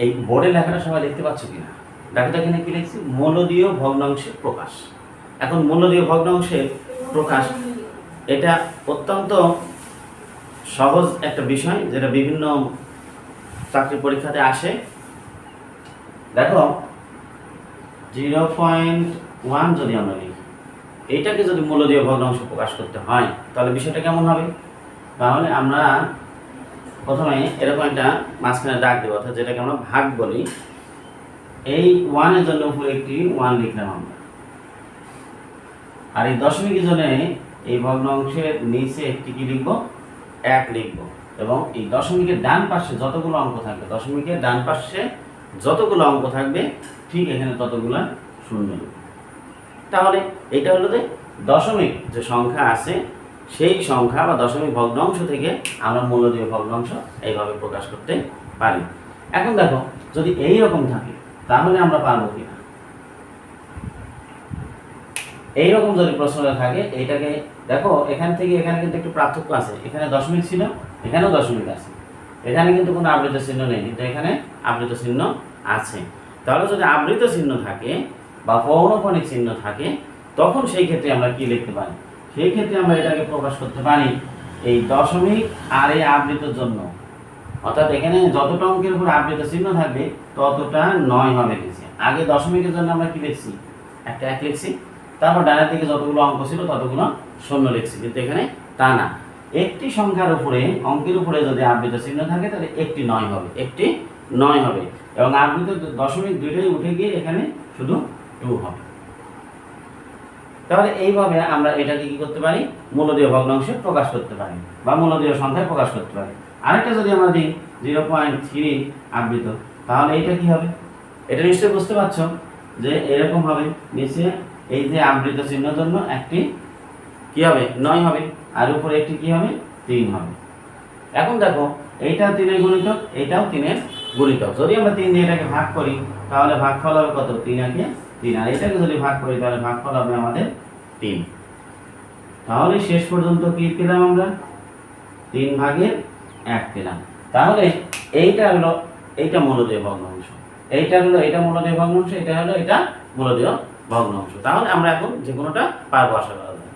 এই বোর্ডে লেখাটা সবাই দেখতে পাচ্ছ কিনা? দেখো তো এখানে কি লিখছি, মূলদীয় ভগ্নাংশের প্রকাশ। এখন মূলদীয় ভগ্নাংশের প্রকাশ এটা অত্যন্ত সহজ একটা বিষয়, যেটা বিভিন্ন চাকরি পরীক্ষাতে আসে। দেখো 0.1 যদি আমরা লিখি, এইটাকে যদি মূলদীয় ভগ্নাংশ প্রকাশ করতে হয় তাহলে বিষয়টা কেমন হবে? তাহলে আমরা প্রথমে এরকম একটা মাঝখানে দাগ দেবো, অর্থাৎ যেটাকে আমরা ভাগ বলি। এই 1 এর জন্য উপরে একটি 1 লিখলাম আমরা, আর এই দশমিকের জন্য এই ভগ্নাংশের নিচে একটি কি লিখবো, 1 লিখবো। এবং এই দশমিকের ডান পাশে যতগুলো অঙ্ক থাকবে, দশমিকের ডান পাশে যতগুলো অঙ্ক থাকবে ঠিক এখানে ততগুলো শূন্য লিখব। তাহলে এটা হলো যে দশমিক যে সংখ্যা আছে সেই সংখ্যা বা দশমিক ভগ্নাংশ থেকে আমরা মূলদীয় ভগ্নাংশ এইভাবে প্রকাশ করতে পারি। এখন দেখো যদি এই রকম থাকে তাহলে আমরা পারবো কিনা। এইরকম যদি প্রশ্নটা থাকে, এইটাকে দেখো এখান থেকে এখানে কিন্তু একটু পার্থক্য আছে। এখানে দশমিক ছিল, এখানেও দশমিক আছে, এখানে কিন্তু কোনো আবৃত চিহ্ন নেই, কিন্তু এখানে আবৃত চিহ্ন আছে। তাহলে যদি আবৃত চিহ্ন থাকে বা পৌনঃপুনিক চিহ্ন থাকে তখন সেই ক্ষেত্রে আমরা কি লিখতে পারি? সেই ক্ষেত্রে আমরা এটাকে প্রকাশ করতে পারি এই দশমিক আর এই আবৃতর জন্য, অর্থাৎ এখানে যতটা অঙ্কের উপর আবৃত চিহ্ন থাকবে ততটা 9 হবে নিচে। আগে দশমিকের জন্য আমরা কি লিখছি, একটা 1 লিখছি, তারপর ডানের দিকে যতগুলো অঙ্ক ছিল ততগুলো শূন্য লিখছি। কিন্তু এখানে তা না, একটি সংখ্যার উপরে অঙ্কের উপরে যদি আবৃত চিহ্ন থাকে তাহলে একটি 9 হবে, একটি 9 হবে, এবং আবৃত দশমিক দুইটাই উঠে গিয়ে এখানে শুধু 2 হবে। তাহলে এইভাবে আমরা এটাকে কি করতে পারি, মূলদীয় ভগ্নাংশে প্রকাশ করতে পারি বা মূলদীয় সংখ্যায় প্রকাশ করতে পারি। আরেকটা যদি আমরা দিই 0.3 আবৃত, তাহলে এইটা কি হবে? এটা নিশ্চয়ই বুঝতে পারছো যে এরকম হবে, নিচে এই যে আবৃত চিহ্নের জন্য একটি কি হবে, 9 হবে, আর উপরে একটি কি হবে, 3 হবে। এখন দেখো এইটাও 3 এর গুণিতক, এইটাও 3 এর গুণিতক। যদি আমরা 3 দিয়ে এটাকে ভাগ করি তাহলে ভাগফল হবে কত, 3 একে 3, আর এটাকে যদি ভাগ করি তাহলে ভাগফল হবে আমাদের 3। তাহলে শেষ পর্যন্ত কি পেলাম আমরা, 3 ভাগের 1 পেলাম। তাহলে এইটা হলো এইটা মূলদীয় ভগ্নাংশ, এইটা হলো এটা মূলদীয় ভগ্নাংশ, এটা হলো এটা মূলদীয় ভগ্নাংশ। তাহলে আমরা এখন যে কোনোটা পারবো আশা করা যায়।